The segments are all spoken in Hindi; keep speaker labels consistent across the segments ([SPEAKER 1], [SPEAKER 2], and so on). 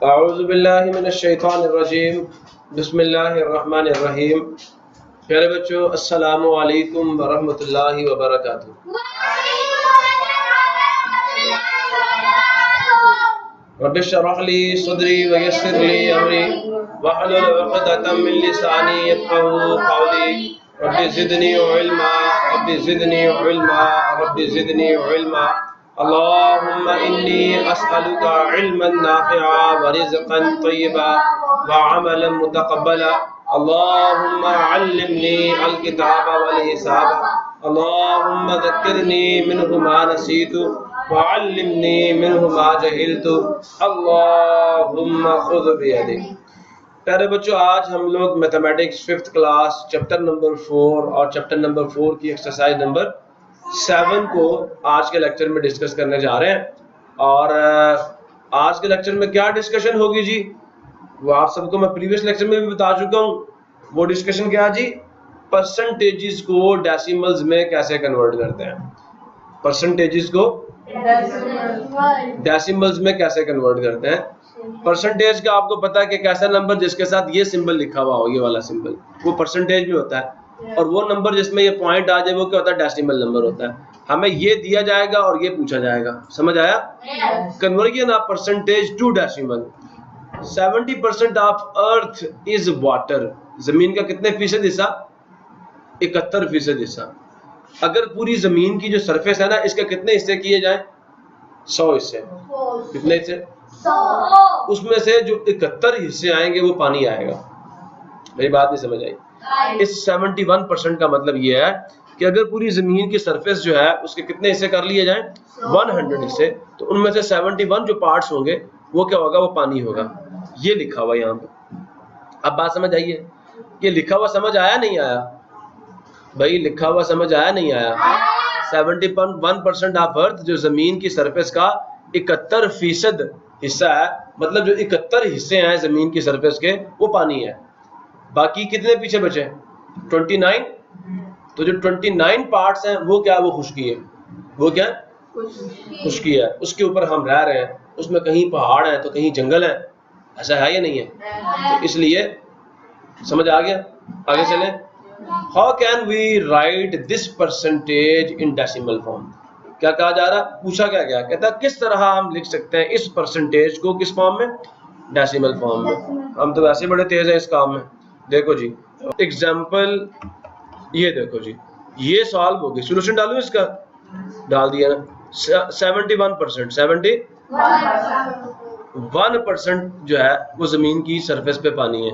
[SPEAKER 1] अऊज़ु बिल्लाहि मिनश शैतानिर रजीम। बिस्मिल्लाहिर रहमानिर रहीम। प्यारे बच्चों, अस्सलामु अलैकुम व रहमतुल्लाहि व बरकातुहू। रब्बि इश्रह ली सदरी व यस्सिर ली अमरी वहलुल उक़दतम मिन लिसानी यफ़क़हू क़ौली। Rabbi ज़िदनी इल्मा, rabbi ज़िदनी इल्मा, rabbi ज़िदनी इल्मा। अल्लाहुम्मा इन्नी अस्अलुका इल्मन नाफ़िआ व रिज़्क़न तय्यबा व अमलन मुतक़ब्बला। अल्लाहुम्मा अल्लिमनी अल किताब वल हिसाब। अल्लाहुम्मा ज़क्किरनी मिन्हु मा नसीतु व अल्लिमनी मिन्हु मा जहिलतु। अल्लाहुम्मा खुज़ बियदी। प्यारे बच्चों, आज हम लोग mathematics 5th class chapter number 4 और चैप्टर नंबर 4 की एक्सरसाइज नंबर 7 को आज के लेक्चर में डिस्कस करने जा रहे हैं। और आज के लेक्चर में क्या डिस्कशन होगी जी, वो आप सबको मैं प्रीवियस लेक्चर में भी बता चुका हूँ। वो डिस्कशन क्या जी, परसेंटेजेस को डेसिमल्स में कैसे कन्वर्ट करते हैं। परसेंटेजेस को डेसिमल्स में कैसे कन्वर्ट करते हैं। परसेंटेज का आपको पता है कि कैसा नंबर जिसके साथ ये सिंबल लिखा हुआ हो, ये वाला सिंबल, वो परसेंटेज भी होता है। और वो नंबर जिसमें ये पॉइंट आ जाए वो क्या होता है, डेसिमल नंबर होता है। हमें ये दिया जाएगा और ये पूछा जाएगा। समझ आया? Conversion of percentage to decimal. 70% of earth is water. जमीन का कितने फीसद हिस्सा? 71% हिस्सा। अगर पूरी जमीन की जो सरफेस है ना, इसके कितने हिस्से किए जाए? 100 हिस्से। कितने हिस्से? 100। उसमें से जो 71 हिस्से आएंगे वो पानी आएगा। मेरी बात नहीं समझ आई? इस 71% का मतलब ये है कि अगर पूरी जमीन की सरफेस जो है उसके कितने हिस्से कर लिए जाएं? 100 हिस्से, तो उनमें से 71 जो पार्ट्स होंगे वो क्या होगा? वो पानी होगा। ये लिखा हुआ यहाँ पे। अब बात समझ आई है? ये लिखा हुआ समझ आया नहीं आया भाई? लिखा हुआ समझ आया नहीं आया? 71% ऑफ अर्थ, जो जमीन की सरफेस का 71% हिस्सा है, मतलब जो 71 हिस्से हैं जमीन की सरफेस के, वो पानी है। बाकी कितने पीछे बचे? 29। तो जो 29 पार्ट्स हैं वो क्या? वो खुशकी है। वो क्या? खुशकी है। उसके ऊपर हम रह रहे हैं। उसमें कहीं पहाड़ है तो कहीं जंगल है। ऐसा है या नहीं है? तो इसलिए समझ आ गया? आगे चलें। How can we write this percentage in decimal form? क्या कहा जा रहा? पूछा क्या गया? कहता किस तरह हम लिख सकते हैं इस परसेंटेज को? किस फॉर्म में? डेसिमल फॉर्म में। हम तो वैसे बड़े तेज हैं इस काम में। देखो जी, एग्जाम्पल ये देखो जी, ये सॉल्व हो गई। सोल्यूशन डालूं इसका? डाल दिया ना। 71%, 71% जो है वो जमीन की सरफेस पे पानी है।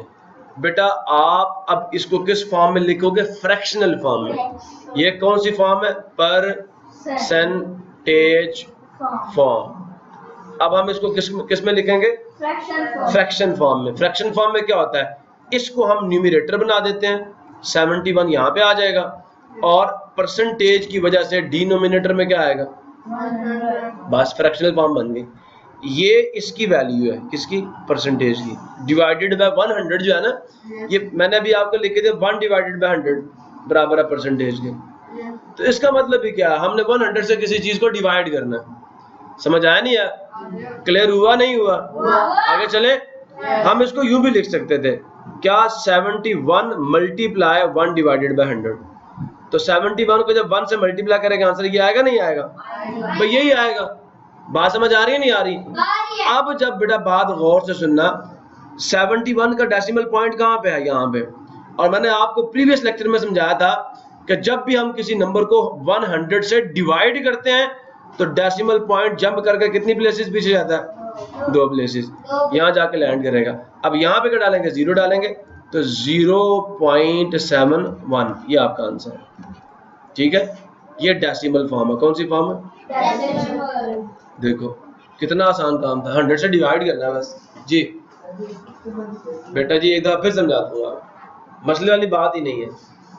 [SPEAKER 1] बेटा आप अब इसको किस फॉर्म में लिखोगे? फ्रैक्शनल फॉर्म में। ये कौन सी फॉर्म है? Percentage form. अब हम इसको किस में लिखेंगे? फ्रैक्शन फॉर्म में। फ्रैक्शन फॉर्म में क्या होता है? इसको हम न्यूमरेटर बना देते हैं, 71 यहाँ पे आ जाएगा, और परसेंटेज की वजह से डिनोमिनेटर में क्या आएगा? बस फ्रैक्शनल फॉर्म बन गई। ये इसकी वैल्यू है, किसकी? परसेंटेज की। डिवाइडेड बाय 100 जो है ना, ये मैंने अभी आपको लिखे थे 1 डिवाइडेड बाय 100 बराबर है परसेंटेज के। तो इसका मतलब भी क्या है? हमने 100 से किसी चीज को डिवाइड करना है। समझ आया नहीं है? क्लियर हुआ नहीं हुआ? आगे चले। हम इसको यूं भी लिख सकते थे क्या? 71 मल्टीप्लाई 1 डिवाइडेड बाय 100। तो 71 को जब 1 से मल्टीप्लाई करेंगे आंसर ये आएगा नहीं आएगा? भाई यही आएगा। बात समझ आ रही है नहीं आ रही? अब जब बेटा बात गौर से सुनना, 71 का डेसिमल पॉइंट कहाँ पे है? यहाँ पे। और मैंने आपको प्रीवियस लेक्चर में समझाया था कि जब भी हम किसी नंबर को 100 से डिवाइड करते हैं तो डेसिमल पॉइंट जंप करके कितनी प्लेसेस पीछे जाता है? 2 प्लेसेस। यहाँ जाके लैंड करेगा। अब यहाँ पे क्या डालेंगे? 0 डालेंगे, तो 0.71 ये आपका आंसर है। ठीक है, ये डेसिमल फॉर्म है। कौन सी फॉर्म है? देखो कितना आसान काम था, 100 से डिवाइड करना है बस जी। बेटा जी एक दफा फिर समझा दूंगा, मसले वाली बात ही नहीं है।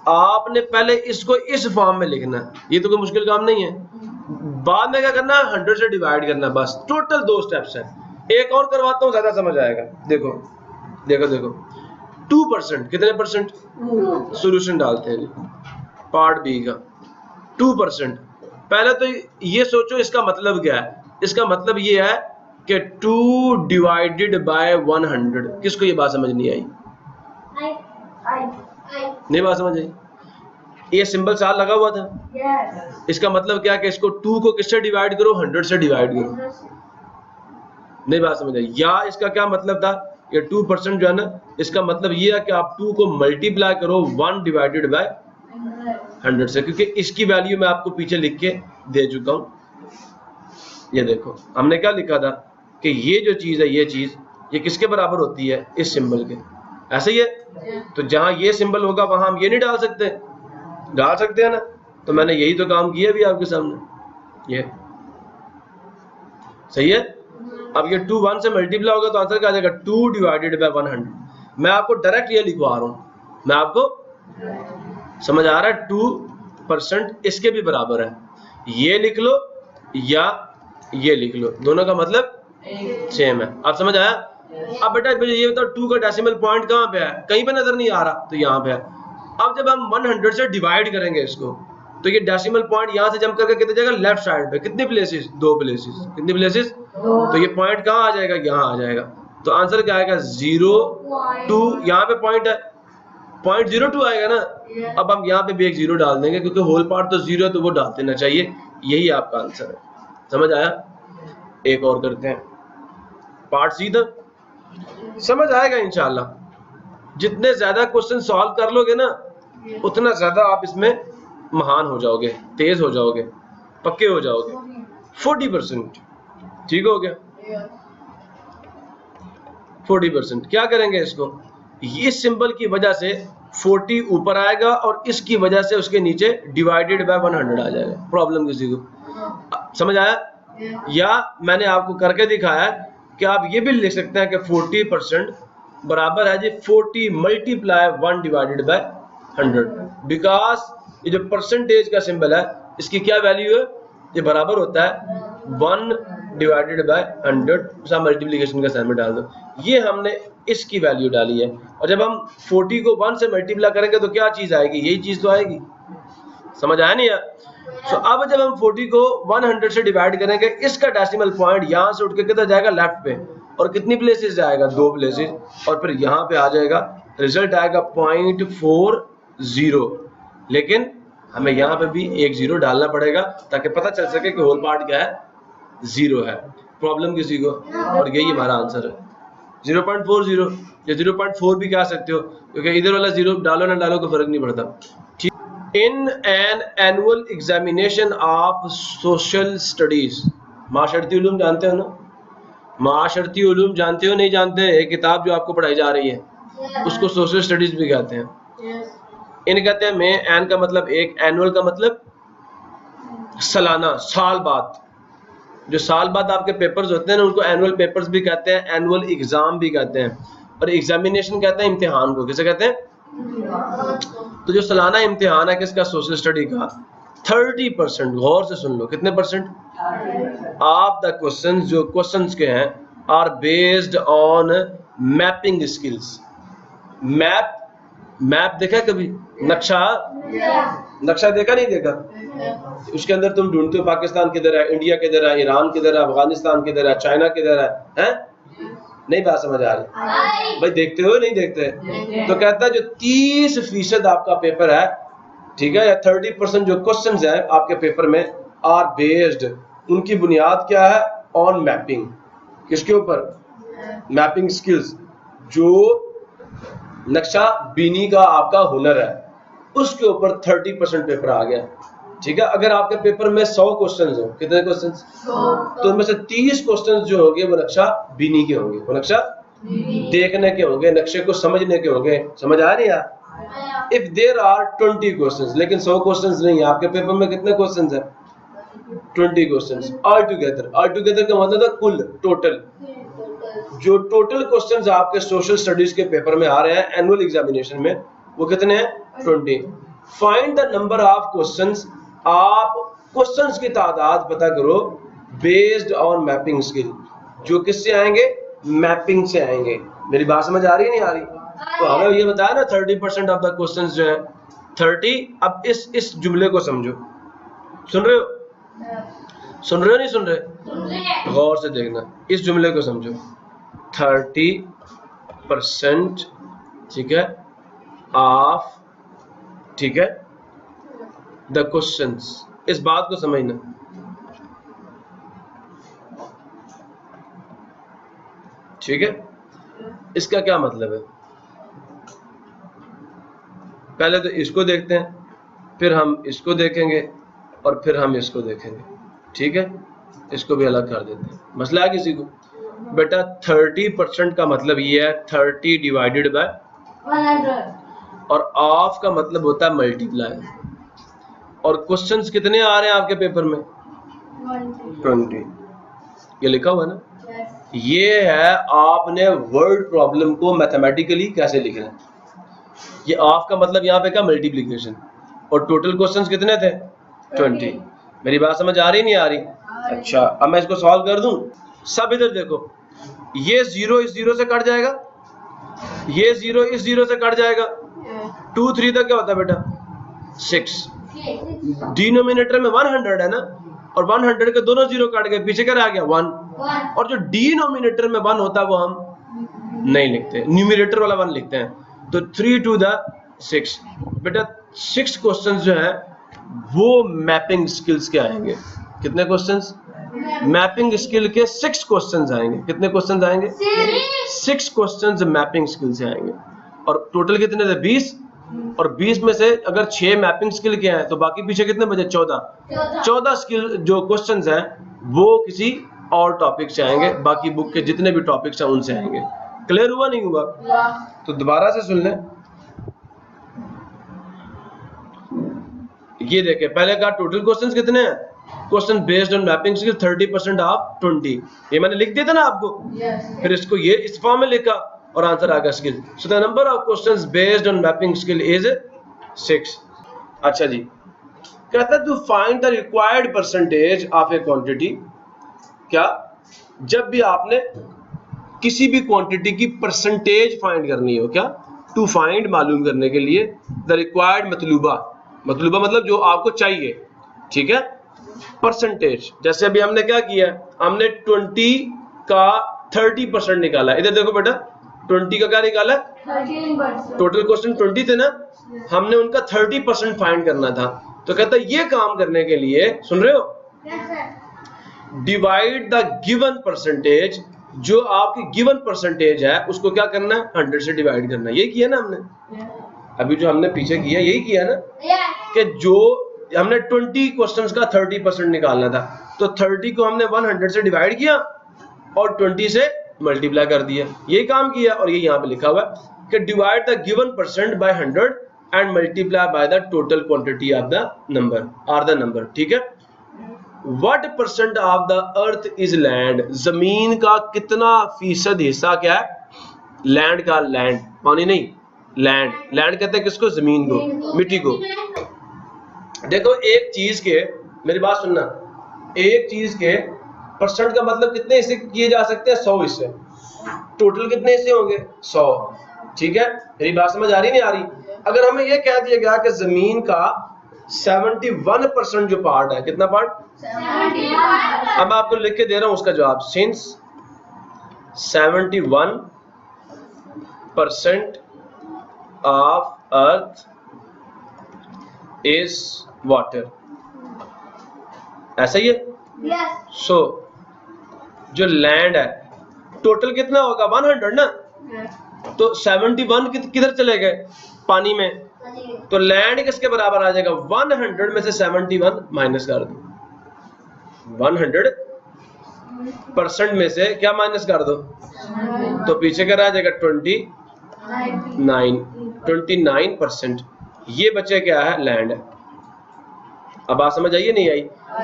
[SPEAKER 1] आपने पहले इसको इस फॉर्म में लिखना है, ये तो कोई मुश्किल काम नहीं है। बाद में क्या करना है? 100 से डिवाइड करना, बस। टोटल 2 स्टेप्स हैं। एक और करवाता हूँ, ज्यादा समझ आएगा। देखो देखो देखो, 2% कितने परसेंट? सोल्यूशन डालते हैं जी, पार्ट बी का 2%। पहले तो ये सोचो इसका मतलब क्या है। इसका मतलब ये है कि 2 डिवाइडेड बाय 100, किसको ये बात समझ नहीं आई? नहीं बात समझ आई? ये सिंबल साल लगा हुआ था। इसका मतलब क्या कि इसको 2 को किससे डिवाइड करो? 100 से डिवाइड करो। नहीं बात समझ आई? या इसका क्या मतलब था? ये 2% जो है ना, इसका मतलब ये है कि आप 2 को मल्टीप्लाई करो 1 डिवाइडेड बाय 100 से, क्योंकि इसकी वैल्यू मैं आपको पीछे लिख के दे चुका हूं। ये देखो हमने क्या लिखा था कि ये जो चीज है, ये चीज ये किसके बराबर होती है? इस सिंबल के। ऐसे ही है। तो जहां ये सिंबल होगा वहां हम ये नहीं डाल सकते? डाल सकते हैं ना। तो मैंने यही तो काम किया भी आपके सामने। ये सही है। अब ये 2 1 से मल्टीप्लाई होगा तो आंसर क्या आ जाएगा? 2 डिवाइडेड बाय 100। मैं आपको डायरेक्ट ये लिखवा रहा हूं। मैं आपको समझ आ रहा है? 2% इसके भी बराबर है। ये लिख लो या ये लिख लो, दोनों का मतलब सेम है। आप समझ आया? अब बेटा ये बताओ 2 का डेसिमल पॉइंट कहाँ पे है? कहीं पे नजर नहीं आ रहा, तो यहाँ पे है। अब जब हम 100 से डिवाइड करेंगे इसको, तो ये डेसिमल पॉइंट यहाँ से जंप करके कितने जाएगा? लेफ्ट साइड पे। कितने प्लेसेस? 2 प्लेसेस। कितने प्लेसेस? तो ये पॉइंट कहाँ आ जाएगा? यहाँ आ जाएगा। तो आंसर क्या आएगा? 0.2। यहाँ पे पॉइंट है, 0.02 आएगा ना। अब हम यहाँ पे भी एक 0 डाल देंगे, क्योंकि होल पार्ट तो 0 है, तो वो डाल देना चाहिए। यही आपका आंसर है। समझ आया? एक और करते हैं पार्ट सी तक, समझ आएगा इंशाल्लाह। जितने ज्यादा क्वेश्चन सॉल्व कर लोगे ना, उतना ज्यादा आप इसमें महान हो जाओगे, तेज हो जाओगे, पक्के हो जाओगे। 40%। ठीक हो गया? 40%। क्या करेंगे इसको? ये सिंबल की वजह से 40 ऊपर आएगा और इसकी वजह से उसके नीचे डिवाइडेड बाय 100 आ जाएगा। प्रॉब्लम किसी को समझ आया? या मैंने आपको करके दिखाया कि आप ये भी लिख सकते हैं कि 40% बराबर है जी 40 मल्टीप्लाई 1 डिवाइडेड बाय 100, बिकॉज ये जो परसेंटेज का सिंबल है इसकी क्या वैल्यू है? ये बराबर होता है 1 डिवाइडेड बाय 100। मल्टीप्लिकेशन का साइन में डाल दो। ये हमने इसकी वैल्यू डाली है, और जब हम 40 को 1 से मल्टीप्लाई करेंगे तो क्या चीज आएगी? यही चीज तो आएगी। समझ आया नहीं यार? So, अब जब हम 40 को 100 से डिवाइड करेंगे, इसका डेसिमल पॉइंट यहाँ से उठ के किधर जाएगा? लेफ्ट पे। और कितनी प्लेसेस जाएगा? 2 प्लेसेस। और फिर यहाँ पे आ जाएगा, रिजल्ट आएगा 0.40। लेकिन हमें यहाँ पे भी एक 0 डालना पड़ेगा ताकि पता चल सके कि होल पार्ट क्या है? 0 है। प्रॉब्लम किसी को? और यही हमारा आंसर है 0.40। या 0.4 भी कह सकते हो, क्योंकि इधर वाला 0 डालो ना डालो को फर्क नहीं पड़ता। ठीक। In an annual examination of social studies, माशरती Uloom जानते हो ना? माशरती उलूम जानते हो नहीं जानते? एक किताब जो आपको पढ़ाई जा रही है उसको सोशल स्टडीज भी कहते हैं। इन कहते हैं में, एन का मतलब एक, एनुअल का मतलब सालाना, साल बाद। जो साल बाद आपके पेपर्स होते हैं ना, उनको एनुअल पेपर्स भी कहते हैं, एनुअल एग्जाम भी कहते हैं, और एग्जामिनेशन कहते हैं इम्तिहान को। किसे कहते हैं? तो जो सालाना इम्तिहान है किसका? सोशल स्टडी का। 30%, गौर से सुन लो, कितने परसेंट ऑफ द क्वेश्चंस, जो क्वेश्चंस के हैं, are based on mapping skills. Map देखा कभी? नक्शा देखा नहीं देखा? उसके अंदर तुम ढूंढते हो पाकिस्तान किधर है, इंडिया किधर है, ईरान किधर है, अफगानिस्तान किधर है, चाइना किधर है? नहीं बात समझ आ रही भाई? देखते हो नहीं देखते? तो कहता है जो 30% आपका पेपर है, ठीक है, या 30% जो क्वेश्चंस हैं आपके पेपर में, आर बेस्ड, उनकी बुनियाद क्या है? On mapping. किसके ऊपर? Mapping skills. जो नक्शा बीनी का आपका हुनर है उसके ऊपर 30% पेपर आ गया। ठीक है। अगर आपके पेपर में 100 क्वेश्चंस हो, कितने क्वेश्चंस? तो उनमें से 30 क्वेश्चंस जो होंगे वो नक्शा बीनी के होंगे, वो नक्शा देखने के होंगे, नक्शे को समझने के होंगे। समझ आ रही है? इफ देयर आर 20 क्वेश्चंस, लेकिन 100 क्वेश्चंस नहीं है आपके पेपर में, कितने क्वेश्चंस हैं? 20 questions all together. All together का मतलब है कुल, टोटल। जो टोटल क्वेश्चंस आपके सोशल स्टडीज के पेपर में आ रहे हैं एनुअल एग्जामिनेशन में, वो कितने हैं? 20। Find the number of questions. आप क्वेश्चंस की तादाद पता करो बेस्ड ऑन मैपिंग स्किल। जो किससे आएंगे? मैपिंग से आएंगे। मेरी बात समझ आ रही है नहीं आ रही? तो हमें ये बताया ना 30% ऑफ द क्वेश्चंस जो है 30। अब इस जुमले को समझो, सुन रहे हो? सुन रहे हो नहीं सुन रहे? गौर से देखना, इस जुमले को समझो। 30%, ठीक है, ऑफ, ठीक है, द क्वेश्चंस। इस बात को समझना। ठीक है, इसका क्या मतलब है? पहले तो इसको देखते हैं, फिर हम इसको देखेंगे और फिर हम इसको देखेंगे। ठीक है, इसको भी अलग कर देते हैं। मसला है किसी को? बेटा 30% का मतलब ये है 30 डिवाइडेड बाय 100 और ऑफ का मतलब होता है मल्टीप्लाई। और क्वेश्चंस कितने आ रहे हैं आपके पेपर में? 20। ये लिखा हुआ है ना? ये है आपने वर्ड प्रॉब्लम को मैथमेटिकली कैसे लिखना है। ये ऑफ का मतलब यहाँ पे क्या? मल्टीप्लिकेशन। और टोटल क्वेश्चंस कितने थे? 20। मेरी बात समझ आ रही नहीं आ रही? अच्छा, अब मैं इसको सॉल्व कर दूं। सब इधर देखो, ये 0 इस 0 से कट जाएगा, ये 0 इस 0 से कट जाएगा। 2 3 तक क्या होता है बेटा? 6। डिनोमिनेटर में 100 है ना, और 100 के दोनों 0 काट गए, पीछे क्या रह गया? 1। और जो डिनोमिनेटर में 1 होता है वो हम नहीं लिखते, न्यूमरेटर वाला 1 लिखते हैं। तो 3 to the 6। बेटा 6 क्वेश्चंस जो है वो मैपिंग स्किल्स के आएंगे। कितने क्वेश्चंस? मैपिंग स्किल के 6 क्वेश्चंस आएंगे। कितने क्वेश्चंस आएंगे? 6 क्वेश्चंस मैपिंग स्किल से आएंगे। और टोटल कितने थे? 20। और 20 में से अगर 6 मैपिंग स्किल के हैं तो बाकी पीछे कितने बचे? 14 स्किल जो क्वेश्चंस हैं वो किसी और टॉपिक से आएंगे, बाकी बुक के जितने भी टॉपिक्स हैं उनसे आएंगे। क्लियर हुआ नहीं हुआ? तो दोबारा से सुन लें। ये देखें, पहले कहा टोटल क्वेश्चंस कितने हैं? Question based on mapping skill 30% of 20। ये मैंने लिख दिया था ना आपको? फिर इसको ये इस फॉर्म में लिखा और आंसर आ गया skill. So the number of questions based on mapping skill is 6। अच्छा जी, कहता है to find the required percentage of a quantity. क्या? जब भी आपने किसी भी क्वांटिटी की परसेंटेज फाइंड करनी हो, क्या? टू फाइंड मालूम करने के लिए द रिक्वायर्ड मतलूबा। मतलूबा मतलब जो आपको चाहिए, ठीक है, परसेंटेज। जैसे अभी हमने क्या किया? हमने 20 का 30% निकाला। इधर देखो बेटा, 20 का क्या निकाला? 13%। टोटल क्वेश्चन 20 थे ना, हमने उनका 30% फाइंड करना था। तो कहता है ये काम करने के लिए, सुन रहे हो, डिवाइड द गिवन परसेंटेज। जो आपकी गिवन परसेंटेज है उसको क्या करना है? 100 से डिवाइड करना है। यही किया ना हमने? अभी जो हमने पीछे किया यही किया ना, कि जो हमने 20 क्वेश्चंस का 30% निकालना था, तो 30 को हमने 100 से डिवाइड किया और 20 से मल्टीप्लाई कर दिया। यही काम किया। और ये यहाँ पे लिखा हुआ है कि divide the given percent by 100 and multiply by the total quantity of the number are the number. ठीक है, What % of the earth is land. जमीन का कितना फीसद हिस्सा क्या है? लैंड का। लैंड पानी नहीं, लैंड। लैंड कहते हैं किसको? जमीन को, मिट्टी को। देखो एक चीज के, मेरी बात सुनना, एक चीज के परसेंट का मतलब कितने हिस्से किए जा सकते हैं? 100 हिस्से। टोटल कितने हिस्से होंगे? 100। ठीक है, मेरी बात समझ आ रही नहीं आ रही? अगर हमें यह कह दिया गया कि जमीन का 71% जो पार्ट है, कितना पार्ट? 71। अब आपको लिख के दे रहा हूं उसका जवाब। Since 71% of earth is water. ऐसा ही है? सो जो लैंड है टोटल कितना होगा? 100 ना। तो 71 किधर चले गए? पानी में। तो लैंड किसके बराबर आ जाएगा? 100 में से 71 माइनस कर दो। 100% में से क्या माइनस कर दो? तो पीछे क्या रह जाएगा? 29%। ये बचे क्या है? लैंड है। अब बात समझ आइए नहीं आई?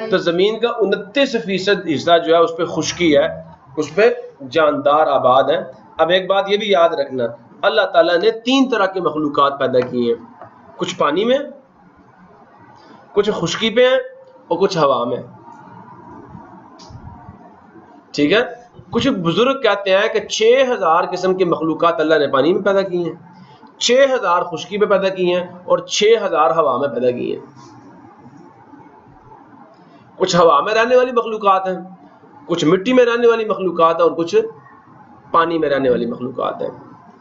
[SPEAKER 1] तो जमीन का 29% हिस्सा जो है उस पर खुश्की है, उस पर जानदार आबाद है। अब एक बात ये भी याद रखना, अल्लाह ताला ने 3 तरह के मखलूकात पैदा किए हैं। कुछ पानी में, कुछ खुश्की पे हैं और कुछ हवा में। ठीक है, कुछ बुजुर्ग कहते हैं कि 6000 किस्म के मखलूकात अल्लाह ने पानी में पैदा किए हैं, 6000 खुश्की पे पैदा किए हैं और 6000 हवा में पैदा किए हैं। कुछ हवा में रहने वाली मखलूकात हैं, कुछ मिट्टी में रहने वाली मखलूकात है और कुछ पानी में रहने वाली मखलूकात है।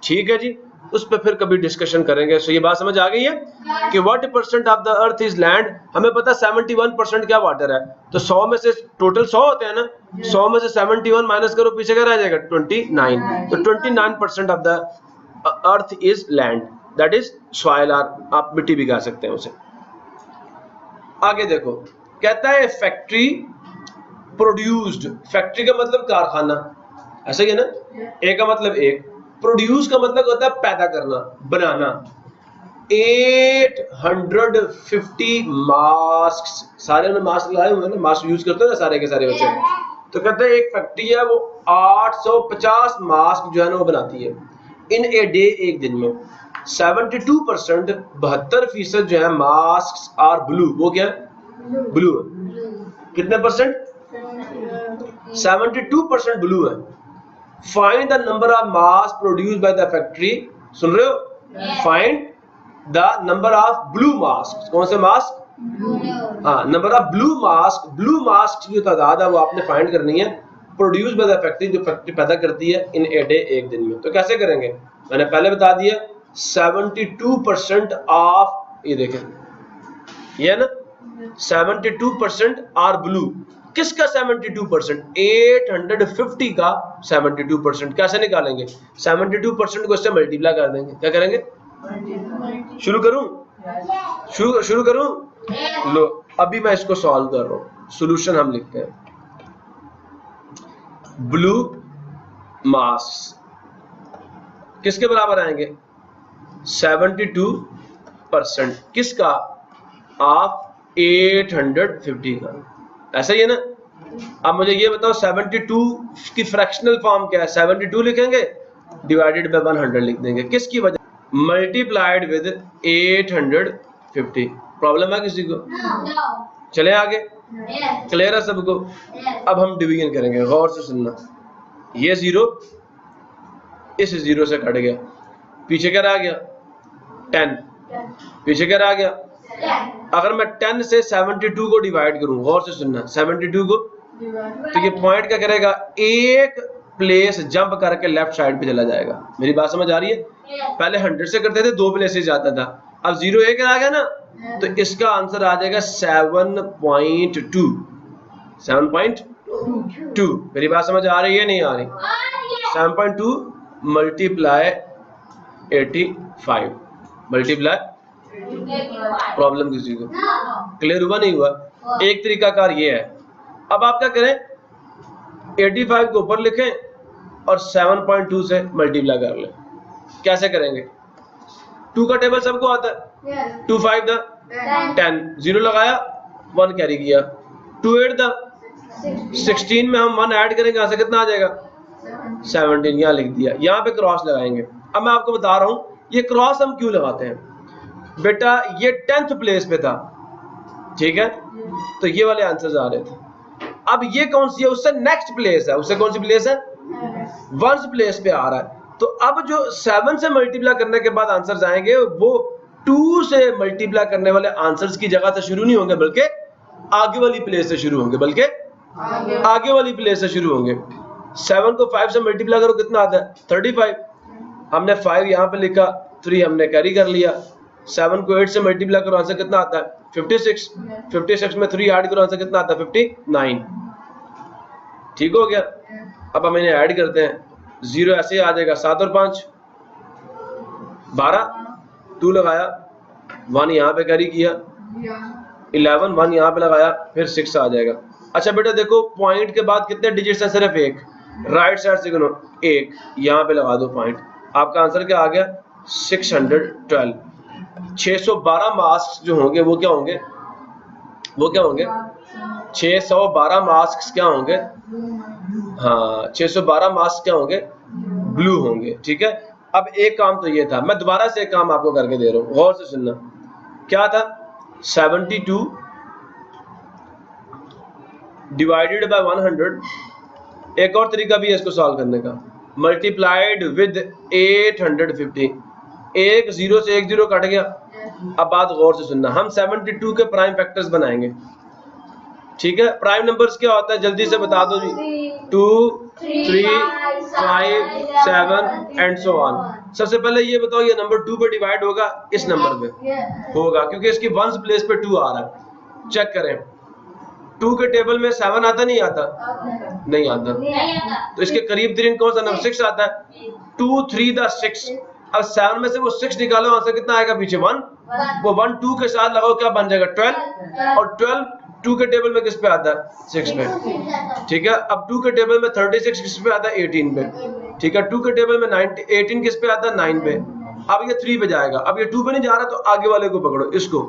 [SPEAKER 1] ठीक है जी, उस पर फिर कभी डिस्कशन करेंगे। सो ये बात समझ आ गई है कि what % of the earth is land. हमें पता 71% क्या वाटर है, तो 100 में से टोटल 100 होते हैं ना, 100 में से 71 माइनस करो, पीछे क्या रह जाएगा 29। तो 29% of the earth is land, that is soil, आप मिट्टी भी कह सकते हैं उसे। आगे देखो, कहता है फैक्ट्री प्रोड्यूस्ड। फैक्ट्री का मतलब कारखाना, ऐसा ही है ना, ए का मतलब एक, प्रोड्यूस का मतलब होता है पैदा करना, बनाना। 850 मास्क, सारे ने मास्क लगाए हुए हैं ना, मास्क यूज करते हैं ना सारे के सारे बच्चे। तो कहते हैं एक फैक्ट्री है वो 850 मास्क जो है ना वो बनाती है इन ए डे, एक दिन में। 72%, 72% जो है मास्क आर ब्लू, वो क्या है, ब्लू है। कितने परसेंट, 72% ब्लू है। Find the number of mask produced by the factory, सुन रहे हो, find the number of blue mask, कौन से मास्क, हाँ, number of blue mask, blue mask की जो तादाद है वो आपने फाइंड करनी है, प्रोड्यूस बाय द फैक्ट्री, जो फैक्ट्री पैदा करती है इन ए डे, एक दिन में। तो कैसे करेंगे, मैंने पहले बता दिया, 72% ऑफ, ये देखें ये है ना, 72% आर ब्लू। किसका 72%, 850 का 72%। कैसे निकालेंगे, 72% को इससे मल्टीप्लाई कर देंगे। क्या करेंगे, शुरू करूं, शुरू करूं, लो अभी मैं इसको सॉल्व कर रहा हूं। सॉल्यूशन हम लिखते हैं, ब्लू मास किसके बराबर आएंगे, 72% किसका, ऑफ 850 का, ऐसा ही है ना। अब मुझे ये बताओ 72 की फ्रैक्शनल फॉर्म क्या है, 72 लिखेंगे डिवाइडेड बाय 100 लिख देंगे, किसकी वजह, मल्टीप्लाइड विद 850। प्रॉब्लम है किसी को, चले आगे, क्लियर है सबको। अब हम डिवीजन करेंगे, गौर से सुनना, ये 0 इस 0 से कट गया, पीछे क्या रह गया 10, पीछे क्या रह गया। अगर मैं 10 से 72 को डिवाइड करूं, गौर से सुनना, 72 को, तो ये पॉइंट क्या करेगा, एक प्लेस जंप करके लेफ्ट साइड पे चला जाएगा। मेरी बात समझ आ रही है, पहले 100 से करते थे, 2 प्लेसेस जाता था, अब 0 एक आ गया ना, तो इसका आंसर आ जाएगा 7.2, 7.2। मेरी बात समझ आ रही है, नहीं आ रही, 7.2 मल्टीप्लाई 85, मल्टीप्लाई, प्रॉब्लम किसी को क्लियर हुआ, नहीं हुआ, एक तरीका कार ये है। अब आप क्या करें, 85 को ऊपर लिखें और 7.2 से मल्टीप्लाई कर लें। कैसे करेंगे, 2 का टेबल सबको आता है, 2 5 द 10, 0 लगाया 1 कैरी किया, 2 8 द 16 में हम 1 ऐड करेंगे, यहाँ से कितना आ जाएगा 17, यहाँ लिख दिया। यहाँ पे क्रॉस लगाएंगे। अब मैं आपको बता रहा हूँ ये क्रॉस हम क्यों लगाते हैं, बेटा ये 10th प्लेस पे था, ठीक है, तो ये वाले आंसर्स आ रहे थे। अब ये कौन सी है, उससे नेक्स्ट प्लेस है, उससे कौन सी प्लेस है, 1st प्लेस पे आ रहा है। तो अब जो 7 से मल्टीप्लाई करने के बाद आंसर्स आएंगे वो 2 से मल्टीप्लाई करने वाले आंसर्स की जगह से शुरू नहीं होंगे, बल्कि आगे वाली प्लेस से शुरू होंगे, बल्कि आगे वाली प्लेस से शुरू होंगे। 7 को 5 से मल्टीप्लाई करो, कितना आता है 35, हमने 5 यहाँ पे लिखा, 3 हमने कैरी कर लिया। 7 को 8 से मल्टीप्लाई करो, आंसर कितना आता है 56, 56 में 3 ऐड करो, आंसर कितना आता है 59, ठीक हो गया। अब हम इन्हें ऐड करते हैं, 0 ऐसे ही आ जाएगा, 7 और 5 12, 2 लगाया, 1 यहाँ पे कैरी किया, 11, 1 यहाँ पे लगाया, फिर 6 आ जाएगा। अच्छा बेटा देखो, पॉइंट के बाद कितने डिजिट्स हैं, सिर्फ एक, राइट साइड से गिनो, 1 यहाँ पे लगा दो पॉइंट, आपका आंसर क्या आ गया 612। 612 मास्क जो होंगे वो क्या होंगे, वो क्या होंगे 612 मास्क क्या होंगे, हाँ 612 मास्क क्या होंगे, ब्लू होंगे, ठीक है। अब एक काम तो ये था, मैं दोबारा से एक काम आपको करके दे रहा हूँ, गौर से सुनना, क्या था 72 डिवाइडेड बाय 100। एक और तरीका भी है इसको सॉल्व करने का, मल्टीप्लाइड विद 850, एक 0 से एक 0 कट गया। अब बात गौर से सुनना, हम 72 के प्राइम फैक्टर्स बनाएंगे, ठीक है। प्राइम नंबर्स क्या होता है जल्दी से बता दो जी। 2, 3, 5, 7 एंड सो ऑन। सबसे पहले ये बताओ ये नंबर 2 पे डिवाइड होगा इस नंबर पे होगा क्योंकि इसकी वंस प्लेस पे 2 आ रहा है। चेक करें 2 के टेबल में 7 आता नहीं आता? नहीं आता। तो इसके करीब तरीन कौन सा नंबर 6 आता है। 2, 3 द 6। अब 7 में से वो 6 निकालो वहां से कितना आएगा पीछे 1। वो 1 2 के साथ लगाओ क्या बन जाएगा 12 और 12 2 के टेबल में किस पे आता है 6 पे। ठीक है। अब 2 के टेबल में 36 किस पे आता है 18 पे। ठीक है। 2 के टेबल में 18 किस पे आता है 9 पे। अब ये 3 पे जाएगा। अब ये 2 पे नहीं जा रहा तो आगे वाले को पकड़ो इसको।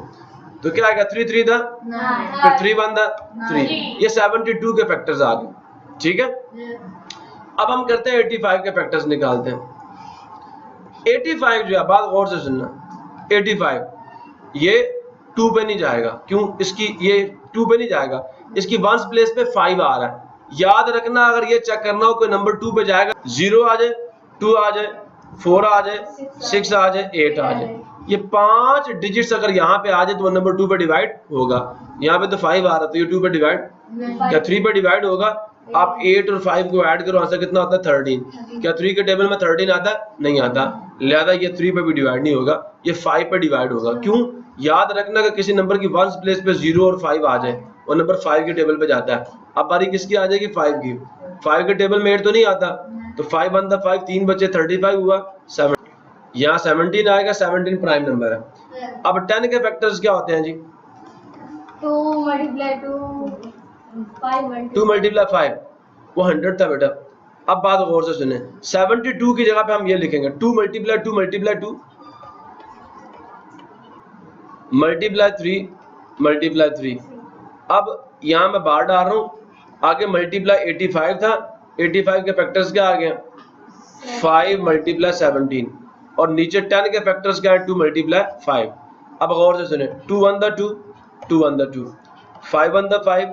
[SPEAKER 1] तो क्या आएगा 3 3 द 9 फिर 3 1 द 3। ये 72 के फैक्टर्स आ गए। ठीक है। अब हम करते हैं 85 के फैक्टर्स निकालते हैं। 85 जो है बात गौर से सुनना 85 ये 2 पे नहीं जाएगा। क्यों? इसकी ये 2 पे नहीं जाएगा इसकी वंस प्लेस पे 5 आ रहा है। याद रखना अगर ये चेक करना हो कोई नंबर 2 पे जाएगा 0 आ जाए 2 आ जाए 4 आ जाए 6 आ जाए 8 आ जाए ये 5 डिजिट्स अगर यहाँ पे आ जाए तो वो नंबर 2 पे डिवाइड होगा। यहाँ पे तो 5 आ रहा तो ये 2 पे डिवाइड क्या 3 पे डिवाइड होगा। आप 8 और 5 को ऐड करो आंसर कितना आता है 13। क्या 3 के टेबल में 13 आता नहीं आता लिहाजा ये 3 पे भी डिवाइड नहीं होगा ये 5 पे डिवाइड होगा। क्यों? याद रखना कि किसी नंबर की वंस प्लेस पे 0 और 5 आ जाए वो नंबर 5 के टेबल पे जाता है। अब बारी किसकी आ जाएगी 5 की। 5 के टेबल में 8 तो नहीं आता तो 5 1 द 5 3 बचे 35 हुआ 7 यहाँ 17 आएगा 17 प्राइम नंबर है। अब 10 के फैक्टर्स क्या होते हैं जी
[SPEAKER 2] 2 मल्टीप्लाई
[SPEAKER 1] 2 मल्टीप्लाई 5 वो 100 था बेटा। अब बात गौर से सुने 72 की जगह पे हम ये लिखेंगे 2 मल्टीप्लाई 2 मल्टीप्लाई 2 मल्टीप्लाई 3 मल्टीप्लाई 3। अब यहाँ मैं बाहर डाल रहा हूँ आगे मल्टीप्लाई 85 था 85 के फैक्टर्स क्या आ गए 5 मल्टीप्लाई 17 और नीचे 10 के फैक्टर्स क्या है 2 मल्टीप्लाई 5। अब गौर से सुने 2 1 the 2 2 1 the 2 5 1 the 5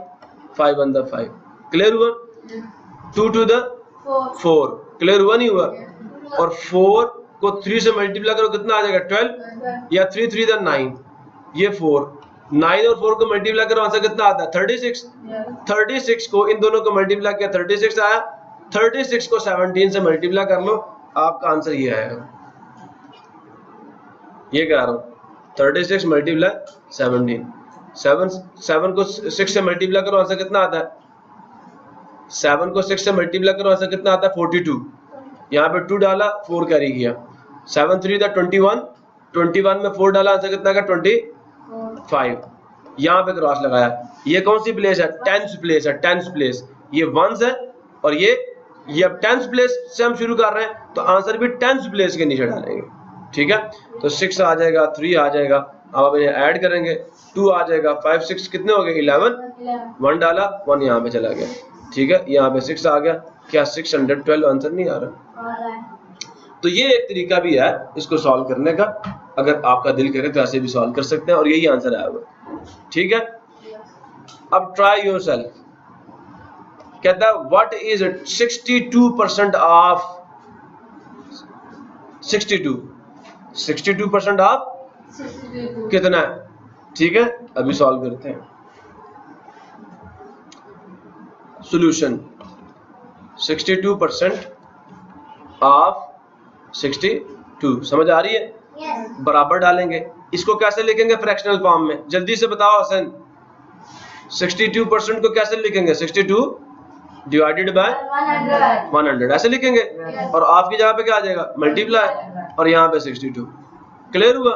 [SPEAKER 1] 5 1 the 5 clear हुआ। 2 2 द 4 क्लियर हुआ नहीं हुआ। और 4 को 3 से मल्टीप्लाई करो कितना आ जाएगा 12 या 3 3 द 9 ये 4 9 और 4 को मल्टीप्लाई करो आंसर कितना आता है 36। 36 को इन दोनों को मल्टीप्लाई किया 36 आया 36 को 17 से मल्टीप्लाई कर लो आपका आंसर ये आएगा। ये कह रहा हूँ 36 मल्टीप्लाई 17 7 को 6 से मल्टीप्लाई करो आंसर कितना आता है 7 को 6 से मल्टीप्लाई करो आंसर कितना आता है 42। यहाँ पे 2 डाला 4 कैरी किया 7 3 द 21 में 4 डाला आंसर कितना का 25। यहाँ पे क्रॉस लगाया ये कौन सी प्लेस है 10th प्लेस है 10th प्लेस ये वंस है और ये अब 10th प्लेस से हम शुरू कर रहे हैं तो आंसर भी 10th प्लेस के नीचे डालेंगे। ठीक है। तो 6 आ जाएगा 3 आ जाएगा अब आप इन्हें ऐड करेंगे 2 आ जाएगा 5 6 कितने हो गए 11 1 डाला 1 यहाँ पे चला गया। ठीक है। यहाँ पे 6 आ गया क्या 612 आंसर नहीं आ रहा। तो ये एक तरीका भी है इसको सॉल्व करने का अगर आपका दिल करे तो ऐसे भी सॉल्व कर सकते हैं और यही आंसर आया हुआ। ठीक है। अब ट्राई योरसेल्फ कहता है व्हाट इज 62% ऑफ 62% ऑफ कितना है। ठीक है। अभी सॉल्व करते हैं सॉल्यूशन 62% ऑफ 62 समझ आ रही है। बराबर डालेंगे इसको कैसे लिखेंगे फ्रैक्शनल फॉर्म में जल्दी से बताओ हसन 62% को कैसे लिखेंगे 62 डिवाइडेड बाय 100 ऐसे लिखेंगे और ऑफ की जगह पे क्या आ जाएगा मल्टीप्लाई और यहाँ पे 62 क्लियर हुआ।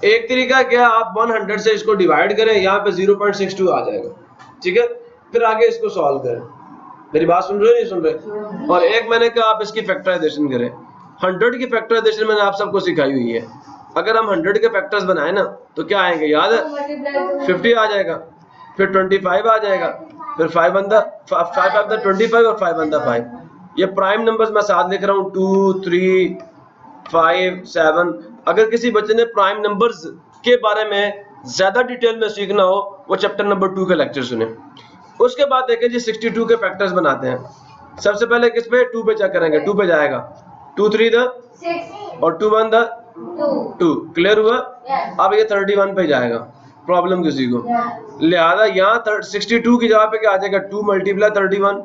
[SPEAKER 1] एक तरीका क्या आप 100 से इसको डिवाइड करें यहाँ पे 0.62 आ जाएगा। ठीक है। फिर आगे इसको सॉल्व करें मेरी बात सुन रहे हो नहीं सुन रहे। और एक मैंने कहा आप इसकी फैक्टराइजेशन करें 100 की फैक्टराइजेशन मैंने आप सबको सिखाई हुई है। अगर हम 100 के फैक्टर्स बनाए ना तो क्या आएंगे याद है 50 आ जाएगा फिर 25 आ जाएगा फिर 5 1 द 25 और 5 1 द 5। ये प्राइम नंबर्स मैं साथ लिख रहा हूँ 2 3 5 7। अगर किसी बच्चे ने प्राइम नंबर्स के बारे में ज्यादा डिटेल में सीखना हो वो चैप्टर नंबर 2 के लेक्चर सुने। उसके बाद देखें जी 62 के फैक्टर्स बनाते हैं। सबसे पहले किस पे 2 पे चेक करेंगे 2 पे जाएगा 2 3 द 6 और 2 1 द 2 क्लियर हुआ। अब ये 31 पे जाएगा प्रॉब्लम किसी को? लिहाजा यहाँ 62 की जगह पे क्या आ जाएगा 2 मल्टीप्लाई 31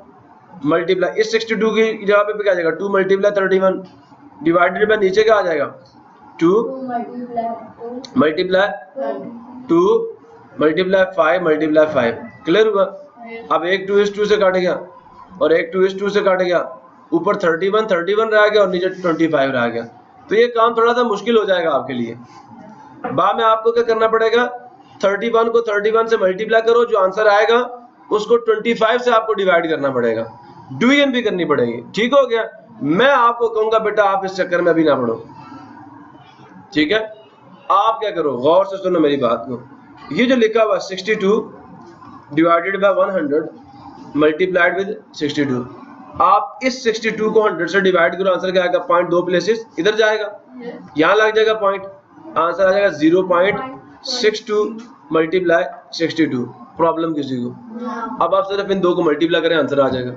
[SPEAKER 1] मल्टीप्लाई इस 62 की जगह पे क्या आ जाएगा 2 मल्टीप्लाई 31 डिवाइडेड बाय नीचे क्या आ जाएगा 2 मल्टीप्लाई 2 मल्टीप्लाई 5 मल्टीप्लाई 5। क्लियर हुआ? अब एक 2 इस 2 से काट गया और एक 2 इस 2 से काट गया, ऊपर 31 रह गया और नीचे 25 रह गया। तो ये काम थोड़ा सा मुश्किल हो जाएगा आपके लिए। बाद में आपको क्या करना पड़ेगा 31 को 31 से मल्टीप्लाई करो, जो आंसर आएगा उसको 25 से आपको डिवाइड करना पड़ेगा, डिवीजन भी करनी पड़ेगी। ठीक हो गया? मैं आपको कहूंगा बेटा आप इस चक्कर में अभी ना पढ़ो, ठीक है? आप क्या करो, गौर से सुनो मेरी बात को। ये जो लिखा हुआ 62 डिवाइडेड बाय 100 मल्टीप्लाइड विद 62, आप इस 62 को 100 से डिवाइड करो, आंसर क्या आएगा? पॉइंट 2 प्लेसेस इधर जाएगा, यहाँ लग जाएगा पॉइंट, आंसर आ जाएगा 0.62 मल्टीप्लाई 62। प्रॉब्लम किसी को? अब आप सिर्फ इन दो को मल्टीप्लाई करें, आंसर आ जाएगा।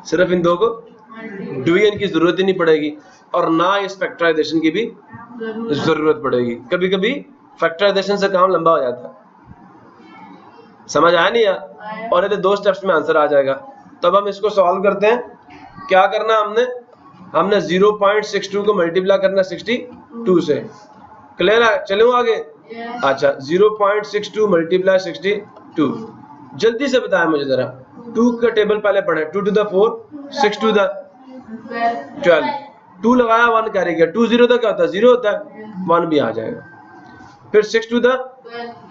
[SPEAKER 1] सिर्फ इन दो को डिवीजन की जरूरत ही नहीं पड़ेगी और ना इस फैक्टराइजेशन की भी जरूरत पड़ेगी। कभी कभी फैक्टराइजेशन से काम लंबा हो जाता है, समझ आया नहीं यार? और ये 2 स्टेप्स में आंसर आ जाएगा। तब हम इसको सॉल्व करते हैं। क्या करना हमने 0.62 को मल्टीप्लाई करना 62 से। क्लियर है? चलो आगे। अच्छा 0.62 मल्टीप्लाई 62, जल्दी से बताया मुझे जरा। 2 का टेबल पहले पढ़े, 2 to the 4, 6 to the 12, 2 लगाया 1 कैरी किया, 2 0 क्या होता है 0 होता है, 1 भी आ जाएगा। फिर 6 to the,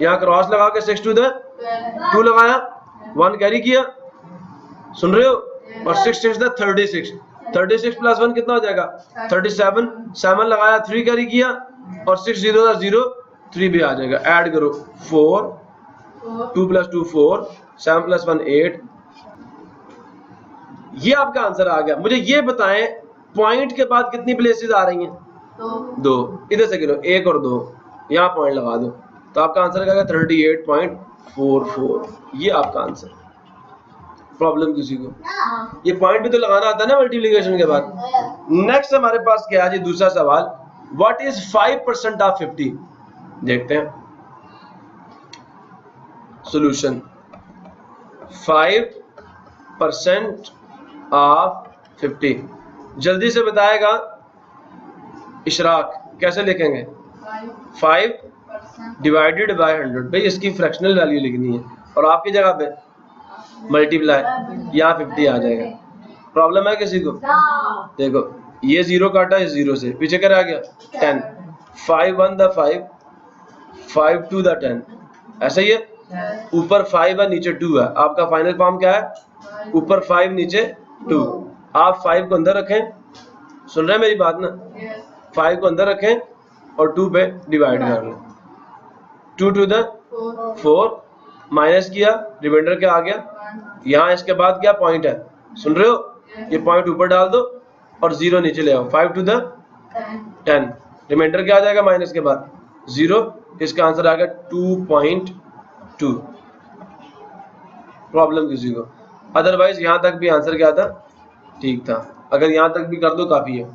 [SPEAKER 1] यहाँ क्रॉस लगा के 6 to the 2 लगाया 1 कैरी किया, सुन रहे हो? और 6 6 the 36 प्लस 1 कितना हो जाएगा 37, 7 लगाया 3 कैरी किया और 6 0 था 0, 3 भी आ जाएगा। ऐड करो 4, 2 प्लस 2 4, 7 प्लस 1 8। ये आपका आंसर आ गया। मुझे ये बताएं पॉइंट के बाद कितनी प्लेसेस आ रही हैं? 2। इधर से गिनो 1 और 2, यहाँ पॉइंट लगा दो तो आपका आंसर क्या 38.44। ये आपका आंसर। प्रॉब्लम किसी को? ये पॉइंट भी तो लगाना आता है ना मल्टीप्लिकेशन के बाद। नेक्स्ट हमारे पास क्या है जी? दूसरा सवाल, व्हाट इज 5% ऑफ 50? देखते हैं सॉल्यूशन। 5% ऑफ 50 जल्दी से बताएगा इशराक, कैसे लिखेंगे? 5 डिवाइडेड बाय 100। भाई इसकी फ्रैक्शनल वैल्यू लिखनी है और आपकी जगह पे मल्टीप्लाई, यहाँ 50 आ जाएगा। प्रॉब्लम है किसी को? देखो ये 0 काटा है 0 से, पीछे क्या रह गया 10, 5 1 the 5, 5 2 the 10, ऐसा ही है। ऊपर 5 है नीचे 2 है, आपका फाइनल फॉर्म क्या है? ऊपर 5 नीचे 2। आप 5 को अंदर रखें, सुन रहे हैं मेरी बात ना? 5 को अंदर रखें और 2 पे डिवाइड कर लें। 2 to the 4 माइनस किया, रिमाइंडर क्या आ गया? यहाँ इसके बाद क्या पॉइंट है, सुन रहे हो? ये पॉइंट ऊपर डाल दो और 0 नीचे ले आओ। 5 to the 10, रिमाइंडर क्या आ जाएगा माइनस के बाद 0। इसका आंसर आ गया 2.2। प्रॉब्लम किसी को? अदरवाइज यहाँ तक भी आंसर क्या था? ठीक था। अगर यहाँ तक भी कर दो काफी है।